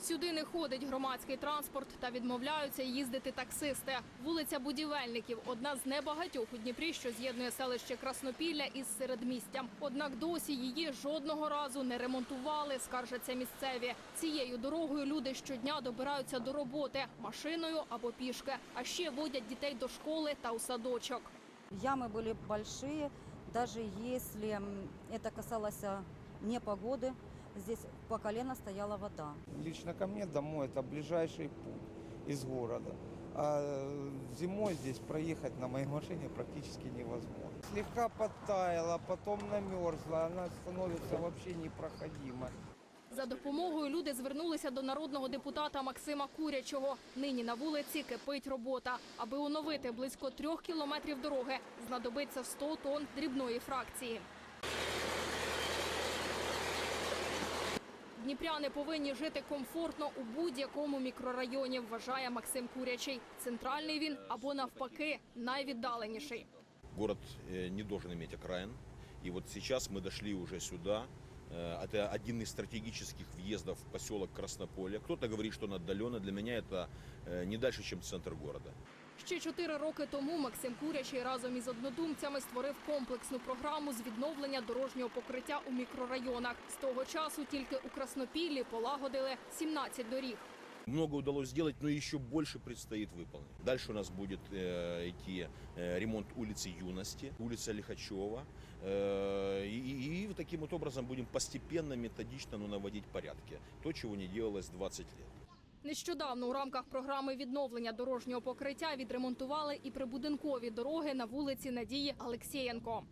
Сюди не ходить громадський транспорт та відмовляються їздити таксисти. Вулиця Будівельників – одна з небагатьох у Дніпрі, що з'єднує селище Краснопілля із середмістям. Однак досі її жодного разу не ремонтували, скаржаться місцеві. Цією дорогою люди щодня добираються до роботи – машиною або пішки. А ще водять дітей до школи та у садочок. Ямы были большие, даже если это касалось непогоды, здесь по колено стояла вода. Лично ко мне домой это ближайший путь из города. А зимой здесь проехать на моей машине практически невозможно. Слегка подтаяла, потом намерзла, она становится вообще непроходимой. За допомогою люди звернулися до народного депутата Максима Курячого. Нині на вулиці кипить робота. Аби оновити близько 3 кілометрів дороги, знадобиться 100 тонн дрібної фракції. Дніпряни повинні жити комфортно у будь-якому мікрорайоні, вважає Максим Курячий. Центральний він або навпаки найвіддаленіший. Город не должен иметь окраин. И вот сейчас мы дошли уже сюда. Это один из стратегических въездов в поселок Краснополе. Кто-то говорит, что он отдаленно. Для меня это не дальше, чем центр города. Ще 4 роки тому Максим Курячий разом із однодумцями створив комплексну програму з відновлення дорожнього покриття у мікрорайонах. З того часу тільки у Краснопіллі полагодили 17 доріг. Много удалось сделать, но еще больше предстоит выполнить. Дальше у нас будет идти ремонт улицы Юности, улица Лихачева. И таким вот образом будем постепенно, методично, но наводить порядки. То, чего не делалось 20 лет. Нещодавно у рамках програми відновлення дорожнього покриття відремонтували і прибудинкові дороги на вулиці Надії Алексєєнко.